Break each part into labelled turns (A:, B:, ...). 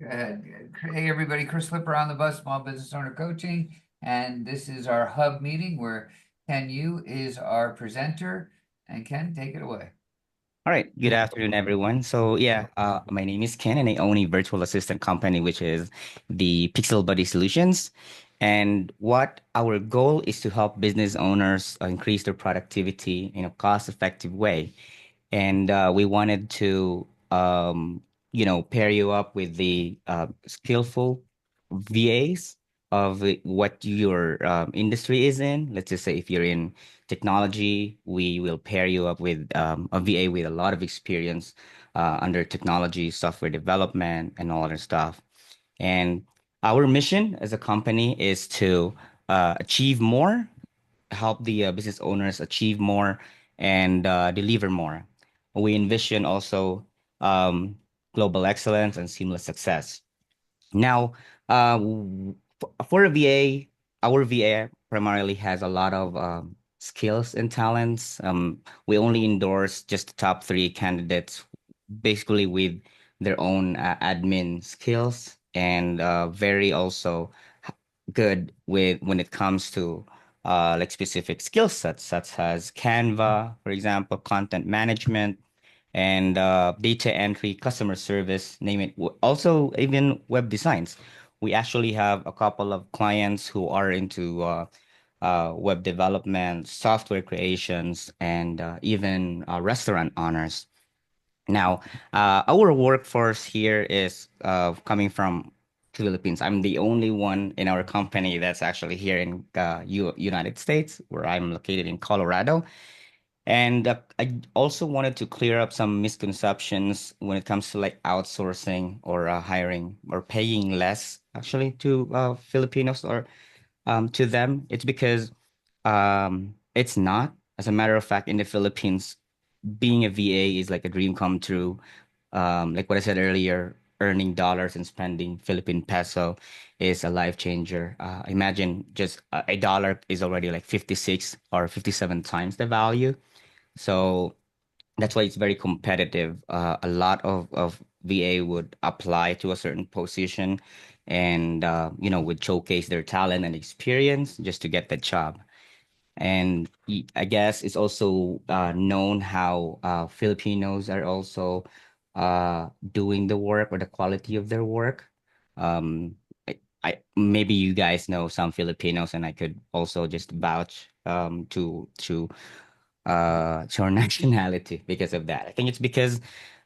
A: Hey everybody, Chris Flipper on the bus, Small Business Owner Coaching, and this is our hub meeting where Ken Yu is our presenter. And Ken, take it away.
B: All right. Good afternoon, everyone. My name is Ken, and I own a virtual assistant company, which is the Pixel Buddy Solutions. And what our goal is to help business owners increase their productivity in a cost-effective way. And we wanted to, pair you up with the skillful VAs of what your industry is in. Let's just say if you're in technology, we will pair you up with a VA with a lot of experience under technology, software development, and all other stuff. And our mission as a company is to achieve more, help the business owners achieve more, and deliver more. We envision also um, global excellence and seamless success. Now, for a VA, our VA primarily has a lot of skills and talents. We only endorse just the top three candidates, basically with their own admin skills and very also good with when it comes to like specific skill sets, such as Canva, for example, content management and data entry, customer service, name it. Also, even web designs. We actually have a couple of clients who are into web development, software creations, and even restaurant owners. Now, our workforce here is coming from Philippines. I'm the only one in our company that's actually here in United States, where I'm located in Colorado. And I also wanted to clear up some misconceptions when it comes to like outsourcing or hiring or paying less actually to Filipinos or to them. It's because it's not. As a matter of fact, in the Philippines, being a VA is like a dream come true. Like what I said earlier, earning dollars and spending Philippine peso is a life changer. Imagine just a dollar is already like 56 or 57 times the value. So that's why it's very competitive. A lot of VA would apply to a certain position and would showcase their talent and experience just to get the job. And I guess it's also known how Filipinos are also doing the work or the quality of their work. Um, I maybe you guys know some Filipinos, and I could also just vouch to our nationality because of that. I think it's because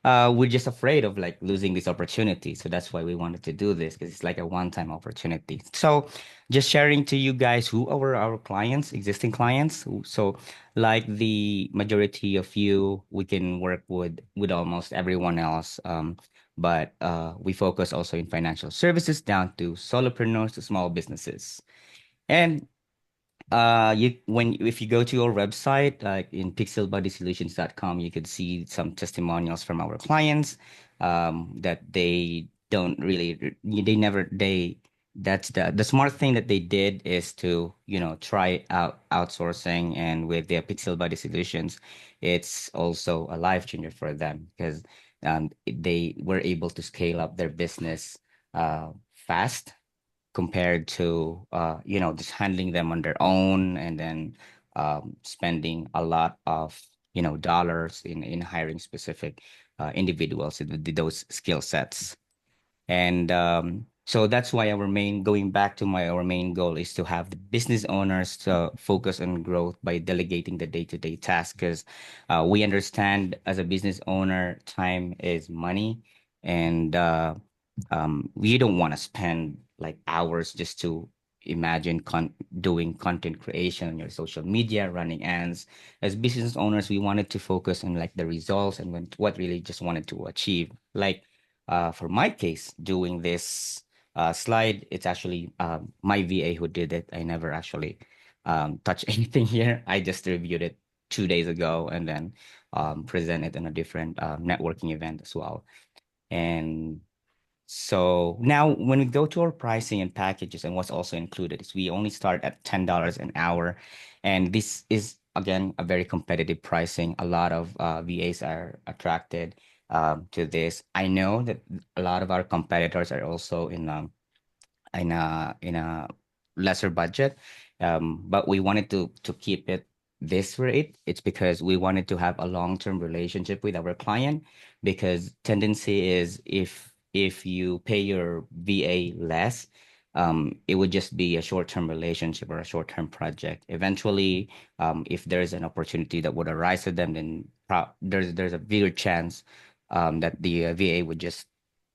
B: we're just afraid of like losing this opportunity. So that's why we wanted to do this because it's like a one-time opportunity. So just sharing to you guys who are our clients, existing clients. So like the majority of you, we can work with almost everyone else. But we focus also in financial services down to solopreneurs to small businesses. And you when if you go to our website, like in pixelbodysolutions.com, you could see some testimonials from our clients that they don't really they never they that's the smart thing that they did is to try out outsourcing, and with their Pixel Body Solutions, it's also a life changer for them because they were able to scale up their business fast compared to just handling them on their own and then spending a lot of dollars in hiring specific individuals with those skill sets. And so that's why going back to our main goal is to have the business owners to focus on growth by delegating the day-to-day tasks, because we understand as a business owner, time is money. And we don't want to spend like hours just to imagine doing content creation on your social media, running ads. As business owners, we wanted to focus on like the results and what really just wanted to achieve. Like for my case, doing this slide, it's actually my VA who did it. I never actually touched anything here. I just reviewed it 2 days ago and then presented in a different networking event as well. And so now when we go to our pricing and packages, and what's also included is we only start at $10 an hour. And this is again a very competitive pricing. A lot of VAs are attracted to this. I know that a lot of our competitors are also in a lesser budget, but we wanted to keep it this rate. It's because we wanted to have a long-term relationship with our client, because tendency is if you pay your VA less, it would just be a short-term relationship or a short-term project. Eventually, if there's an opportunity that would arise to them, then there's a bigger chance that the VA would just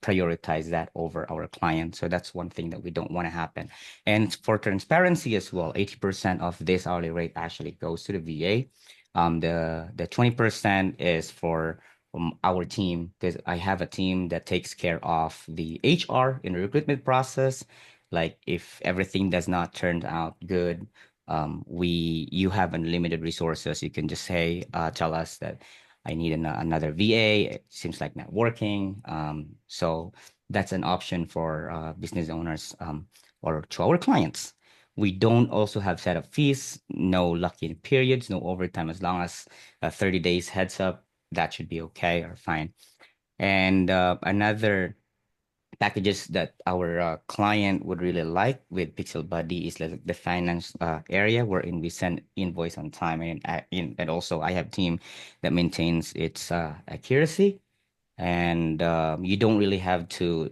B: prioritize that over our client. So that's one thing that we don't want to happen. And for transparency as well, 80% of this hourly rate actually goes to the VA. The 20% is for our team, because I have a team that takes care of the HR in the recruitment process. Like if everything does not turn out good, you have unlimited resources. You can just say, tell us that I need another VA. It seems like not working. So that's an option for business owners, or to our clients. We don't also have set up fees, no lock-in periods, no overtime, as long as 30 days heads up, that should be okay or fine. And another packages that our client would really like with Pixel Buddy is like the finance area, wherein we send invoice on time, and also I have team that maintains its accuracy, and you don't really have to,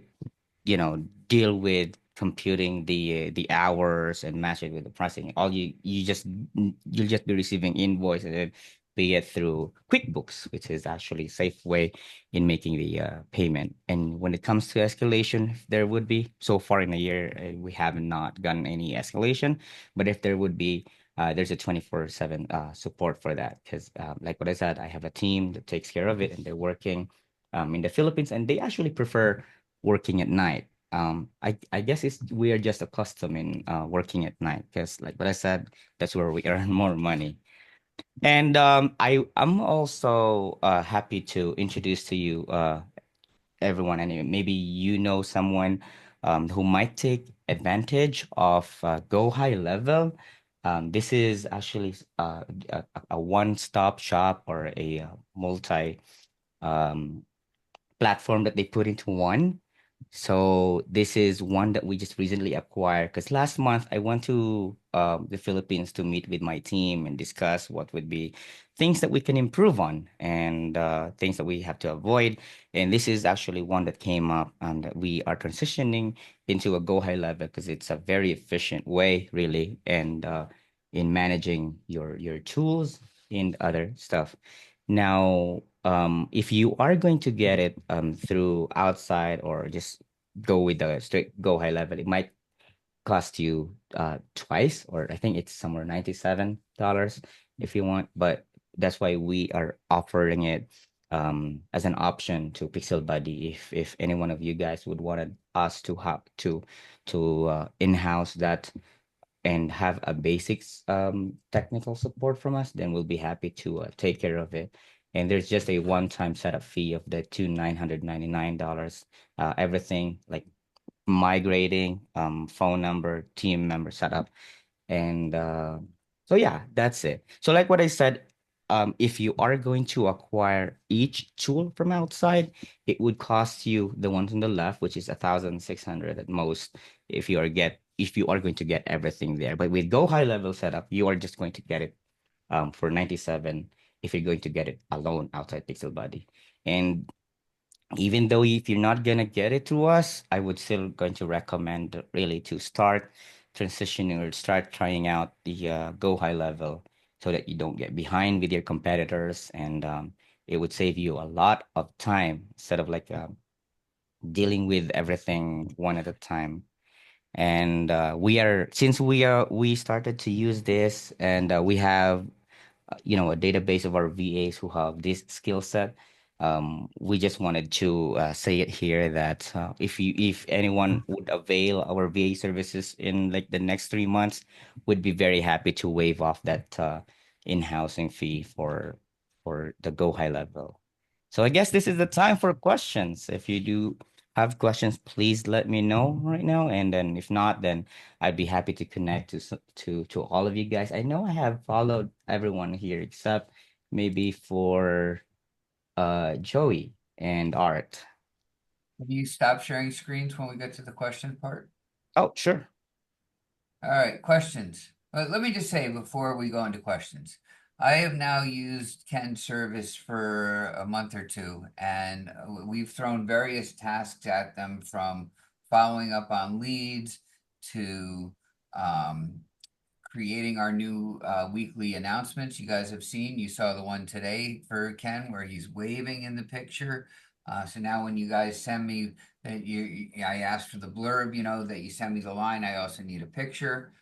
B: deal with computing the hours and match it with the pricing. All you'll just be receiving invoice and then pay it through QuickBooks, which is actually a safe way in making the payment. And when it comes to escalation, if there would be, so far in a year, we have not gotten any escalation, but if there would be, there's a 24/7 support for that, because like what I said, I have a team that takes care of it, and they're working in the Philippines, and they actually prefer working at night. I guess we are just accustomed in working at night, because like what I said, that's where we earn more money. And I'm also happy to introduce to you everyone, and maybe you know someone who might take advantage of Go High Level. This is actually a one-stop shop, or a multi um, platform that they put into one. So this is one that we just recently acquired, because last month I went to the Philippines to meet with my team and discuss what would be things that we can improve on, and things that we have to avoid. And this is actually one that came up, and that we are transitioning into a Go High Level, because it's a very efficient way, really, and in managing your tools and other stuff. Now, if you are going to get it through outside, or just go with the straight Go High Level, it might cost you twice, or I think it's somewhere $97 if you want. But that's why we are offering it as an option to Pixel Buddy. If any one of you guys would want us to have to in-house that and have a basics technical support from us, then we'll be happy to take care of it. And there's just a one-time setup fee of the two $999. Everything like migrating, phone number, team member setup, and so yeah, that's it. So like what I said, if you are going to acquire each tool from outside, it would cost you the ones on the left, which is 1,600 at most, if you are going to get everything there. But with Go High Level setup, you are just going to get it for 97 if you're going to get it alone outside Pixel Buddy. And even though if you're not gonna get it through us, I would still going to recommend really to start transitioning or start trying out the Go High Level, so that you don't get behind with your competitors, and it would save you a lot of time instead of like dealing with everything one at a time. And we started to use this, and we have a database of our VAs who have this skill set. We just wanted to say it here that if anyone would avail our VA services in like the next 3 months, would be very happy to waive off that in-housing fee for the Go High Level. So I guess this is the time for questions. If you do have questions, please let me know right now, and then if not, then I'd be happy to connect to all of you guys. I know I have followed everyone here except maybe for Joey. and art.
A: Can you stop sharing screens when we get to the question part?
B: Oh, sure.
A: All right, questions. Let me just say before we go into questions, I have now used Ken's service for a month or two, and we've thrown various tasks at them from following up on leads to creating our new weekly announcements. You guys have seen, you saw the one today for Ken where he's waving in the picture. So now when you guys send me that I asked for the blurb, you know, that you send me the line, I also need a picture.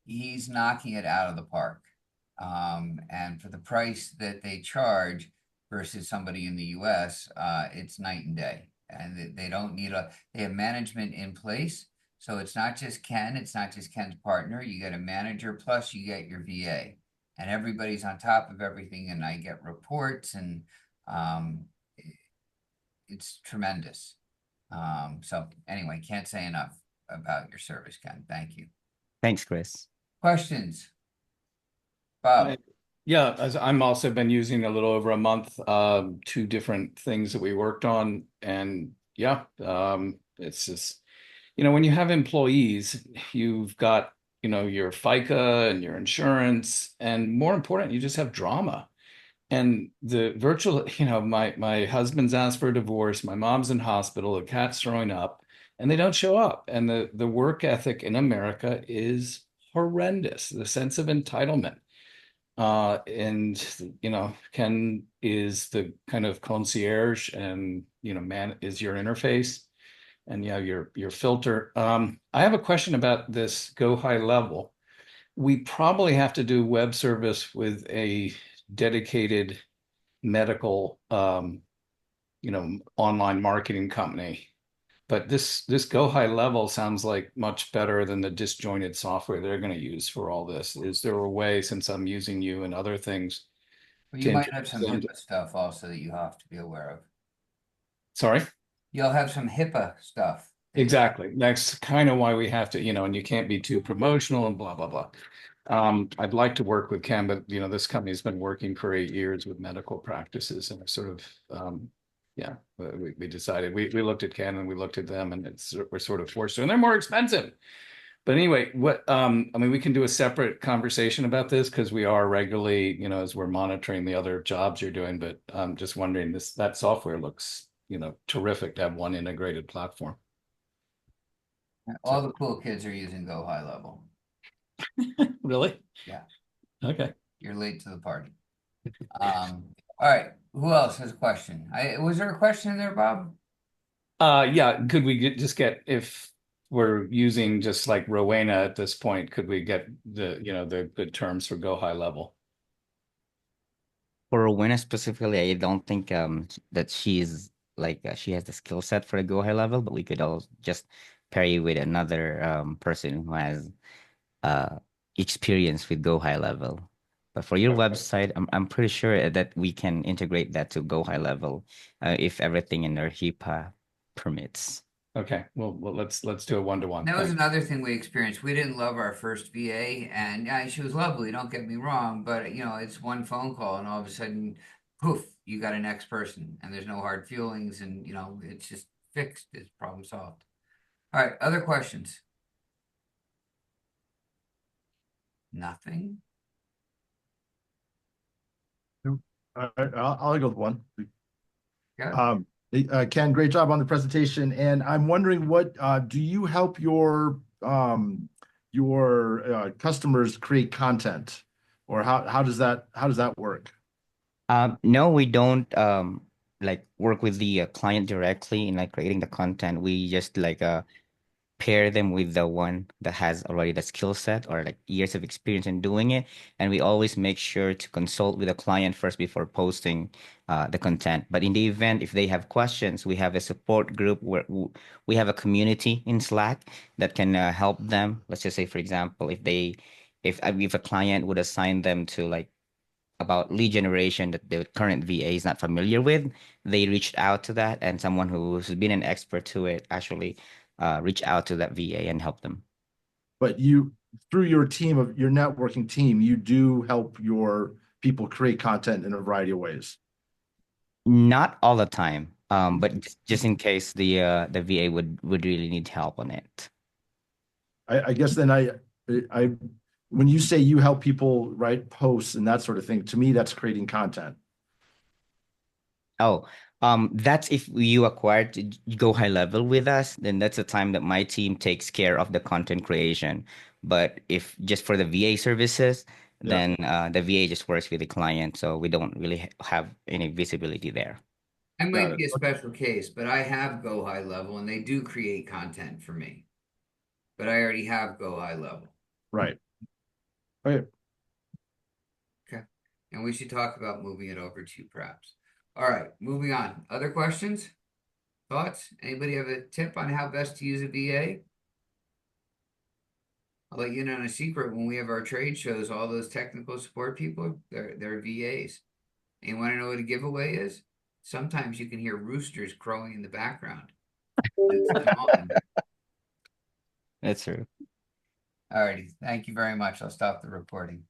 A: He's knocking it out of the park. And for the price that they charge versus somebody in the US, it's night and day. And they don't need they have management in place. So it's not just Ken, it's not just Ken's partner. You get a manager, plus you get your VA. And everybody's on top of everything, and I get reports, and it's tremendous. So anyway, can't say enough about your service, Ken. Thank you.
B: Thanks, Chris.
A: Questions? Bob?
C: Yeah, as I'm also been using a little over a month, two different things that we worked on. And yeah, it's just, you know, when you have employees, you've got, you know, your FICA and your insurance, and more important, you just have drama. And the virtual, you know, my husband's asked for a divorce, my mom's in hospital, the cat's throwing up, and they don't show up. And the work ethic in America is horrendous, the sense of entitlement. And you know, Ken is the kind of concierge, and you know, man is your interface, and yeah, your filter. I have a question about this Go High Level. We probably have to do web service with a dedicated medical, you know, online marketing company. But this Go High Level sounds like much better than the disjointed software they're going to use for all this. Is there a way, since I'm using you and other things,
A: Well,
C: to
A: you might have some
C: introduce them
A: HIPAA stuff also that you have to be aware of.
C: Sorry?
A: You'll have some HIPAA stuff.
C: Exactly. That's kind of why we have to, you know, and you can't be too promotional and blah, blah, blah. I'd like to work with Ken, but you know, this company's been working for 8 years with medical practices, and sort of, yeah, we decided we looked at Ken and we looked at them, and we're sort of forced to, and they're more expensive. But anyway, I mean, we can do a separate conversation about this because we are regularly, you know, as we're monitoring the other jobs you're doing. But I'm just wondering, that software looks, you know, terrific to have one integrated platform.
A: All the cool kids are using Go High Level.
C: Really?
A: Yeah.
C: Okay.
A: You're late to the party. All right. Who else has a question? Was there a question in there, Bob?
C: Yeah. Could we just get, if we're using just like Rowena at this point, could we get the, you know, the good terms for Go High Level?
B: For Rowena specifically, I don't think that she's like she has the skill set for a Go High Level, but we could all just pair you with another person who has uh experience with Go High Level. But for your
C: Okay.
B: website, I'm pretty sure that we can integrate that to Go High Level if everything in our HIPAA permits.
C: Okay. Well, let's do a one-to-one.
A: That was another thing we experienced. We didn't love our first VA, and yeah, she was lovely, don't get me wrong, but you know, it's one phone call and all of a sudden, poof, you got an next person, and there's no hard feelings, and you know, it's just fixed, it's problem solved. All right, other questions? Nothing?
D: I'll go with one.
A: Yeah.
D: Ken, great job on the presentation. And I'm wondering, what do you help your customers create content, or how does that work?
B: No, we don't like work with the client directly in like creating the content. We just like pair them with the one that has already the skill set or like years of experience in doing it. And we always make sure to consult with the client first before posting the content. But in the event, if they have questions, we have a support group where we have a community in Slack that can help them. Let's just say, for example, if a client would assign them to like about lead generation that the current VA is not familiar with, they reached out to that, and someone who's been an expert to it actually reach out to that VA and help them.
D: But you, through your networking team, you do help your people create content in a variety of ways.
B: Not all the time, but just in case the VA would really need help on it.
D: I guess then I when you say you help people write posts and that sort of thing, to me that's creating content.
B: Oh, that's if you acquired to go high level with us, then that's the time that my team takes care of the content creation. But if just for the VA services,
D: Yeah.
B: then the VA just works with the client, so we don't really have any visibility there.
A: I
D: Got
A: might
D: it.
A: be a special case, but I have Go High Level and they do create content for me. But I already have Go High Level.
D: Right. Okay.
A: Okay. And we should talk about moving it over to perhaps. All right, moving on. Other questions? Thoughts? Anybody have a tip on how best to use a VA? I'll let you know a secret when we have our trade shows, all those technical support people, they're VAs. And you want to know what a giveaway is? Sometimes you can hear roosters crowing in the background. It's dawn.
B: That's true.
A: All righty. Thank you very much. I'll stop the recording.